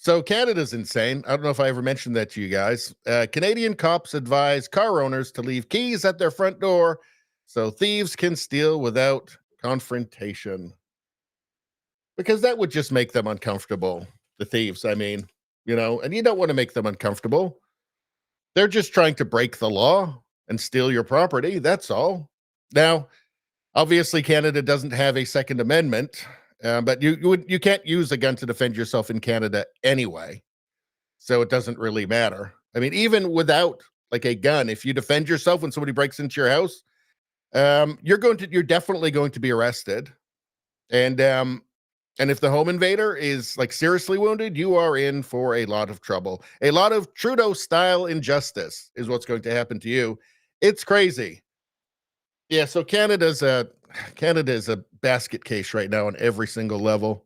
So Canada's insane. I don't know if I ever mentioned that to you guys. Canadian cops advise car owners to leave keys at their front door so thieves can steal without confrontation. Because that would just make them uncomfortable. The thieves, I mean, and you don't want to make them uncomfortable. They're just trying to break the law and steal your property. That's all. Now, obviously, Canada doesn't have a Second Amendment, but you can't use a gun to defend yourself in Canada anyway, so it doesn't really matter. I mean, even without like a gun, if you defend yourself when somebody breaks into your house, you're definitely going to be arrested, and if the home invader is like seriously wounded, you are in for a lot of trouble. A lot of Trudeau-style injustice is what's going to happen to you. It's crazy. Yeah, so Canada is a basket case right now on every single level.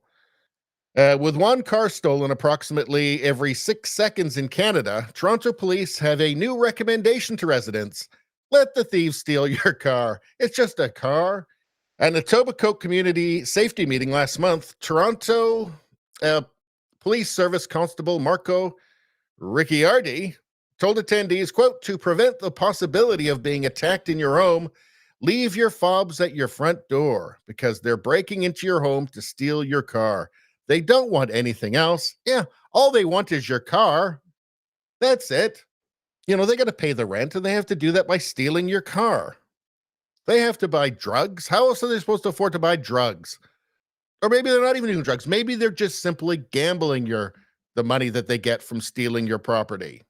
With one car stolen approximately every 6 seconds in Canada, Toronto police have a new recommendation to residents. Let the thieves steal your car. It's just a car. At an Etobicoke community safety meeting last month, Toronto Police Service Constable Marco Ricciardi told attendees, quote, to prevent the possibility of being attacked in your home, leave your fobs at your front door because they're breaking into your home to steal your car. They don't want anything else. Yeah, all they want is your car. That's it. They got to pay the rent, and they have to do that by stealing your car. They have to buy drugs. How else are they supposed to afford to buy drugs? Or maybe they're not even doing drugs. Maybe they're just simply gambling the money that they get from stealing your property.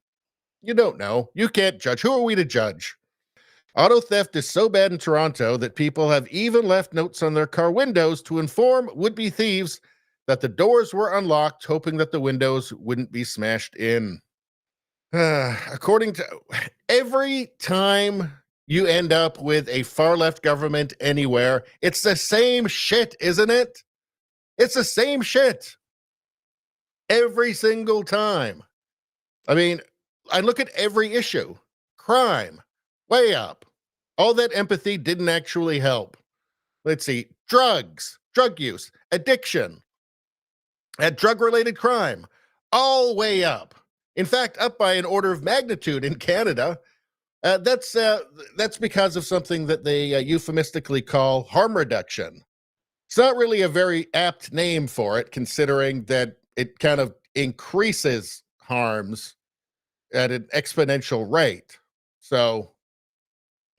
You don't know. You can't judge. Who are we to judge? Auto theft is so bad in Toronto that people have even left notes on their car windows to inform would-be thieves that the doors were unlocked, hoping that the windows wouldn't be smashed in. According to every time you end up with a far-left government anywhere, it's the same shit, isn't it? It's the same shit. Every single time. I mean, I look at every issue. Crime, way up. All that empathy didn't actually help. Let's see. Drugs, drug use, addiction, drug-related crime, all way up. In fact, up by an order of magnitude in Canada. That's because of something that they euphemistically call harm reduction. It's not really a very apt name for it, considering that it kind of increases harms at an exponential rate. So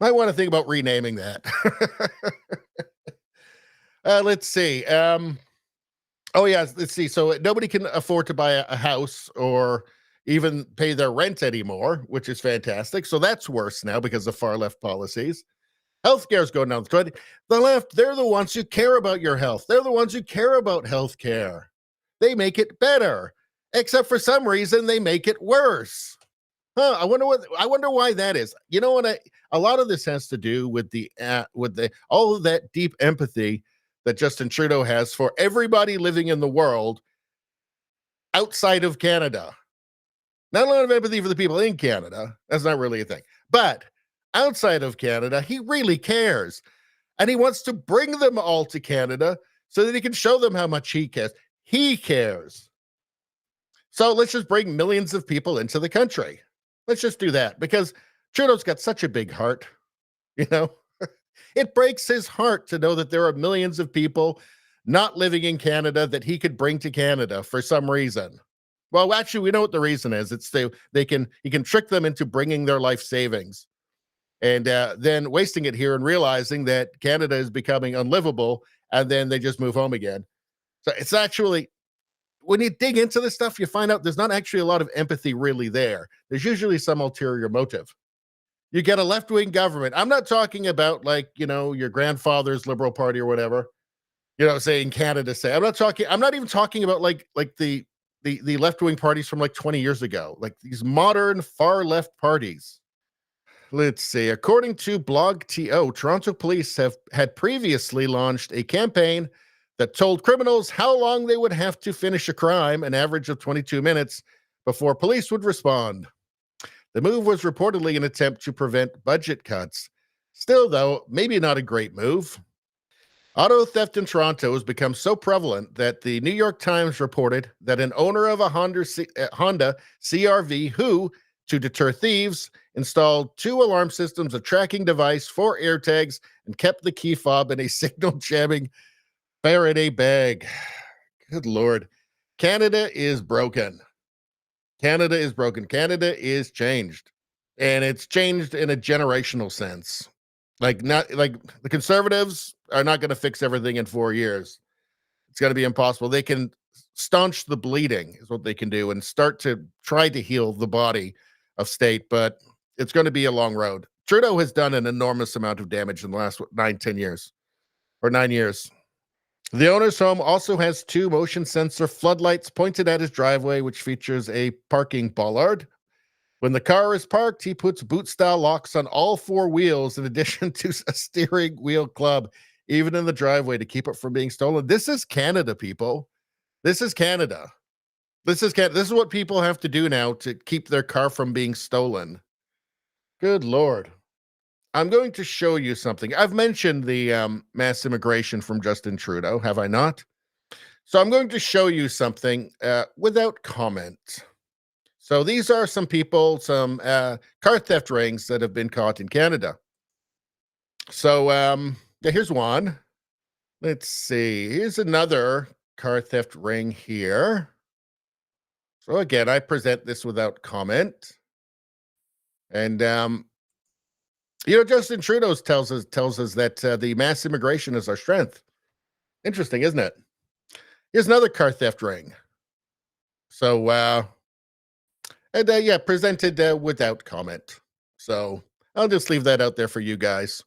I want to think about renaming that. Let's see. Let's see. So nobody can afford to buy a house or even pay their rent anymore, which is fantastic. So that's worse now because of far left policies. Healthcare is going down the toilet. The left, they're the ones who care about your health. They're the ones who care about healthcare. They make it better, except for some reason they make it worse. I wonder why that is. You know what? A lot of this has to do with all of that deep empathy that Justin Trudeau has for everybody living in the world outside of Canada. Not a lot of empathy for the people in Canada. That's not really a thing. But outside of Canada, he really cares. And he wants to bring them all to Canada so that he can show them how much he cares. He cares. So let's just bring millions of people into the country. Let's just do that because Trudeau's got such a big heart. It breaks his heart to know that there are millions of people not living in Canada that he could bring to Canada for some reason. Well, actually, we know what the reason is. It's he can trick them into bringing their life savings and then wasting it here and realizing that Canada is becoming unlivable, and then they just move home again. So it's actually, when you dig into this stuff, you find out there's not actually a lot of empathy really there. There's usually some ulterior motive. You get a left-wing government. I'm not talking about your grandfather's Liberal Party or whatever, say in Canada, say. I'm not even talking about like the left-wing parties from 20 years ago, like these modern far left parties. Let's see. According to BlogTO, Toronto police had previously launched a campaign that told criminals how long they would have to finish a crime, an average of 22 minutes, before police would respond. The move was reportedly an attempt to prevent budget cuts. Still, though, maybe not a great move. Auto theft in Toronto has become so prevalent that the New York Times reported that an owner of a Honda CRV who, to deter thieves, installed 2 alarm systems, a tracking device, 4 AirTags, and kept the key fob in a signal jamming Faraday bag. Good Lord. Canada is broken. Canada is broken. Canada is changed. And it's changed in a generational sense. Like, not like the conservatives are not going to fix everything in 4 years. It's going to be impossible. They can staunch the bleeding, is what they can do, and start to try to heal the body of state, but it's going to be a long road. Trudeau has done an enormous amount of damage in the last 9, 10 years, or 9 years. The owner's home also has 2 motion sensor floodlights pointed at his driveway, which features a parking bollard. When the car is parked, he puts boot-style locks on all 4 wheels in addition to a steering wheel club, even in the driveway, to keep it from being stolen. This is Canada, people. This is Canada. This is what people have to do now to keep their car from being stolen. Good Lord. I'm going to show you something. I've mentioned the mass immigration from Justin Trudeau, have I not? So I'm going to show you something without comment. So these are some people, some car theft rings that have been caught in Canada. So yeah, here's one. Let's see. Here's another car theft ring here. So again, I present this without comment. And Justin Trudeau tells us that the mass immigration is our strength. Interesting, isn't it? Here's another car theft ring. So yeah, presented without comment. So I'll just leave that out there for you guys.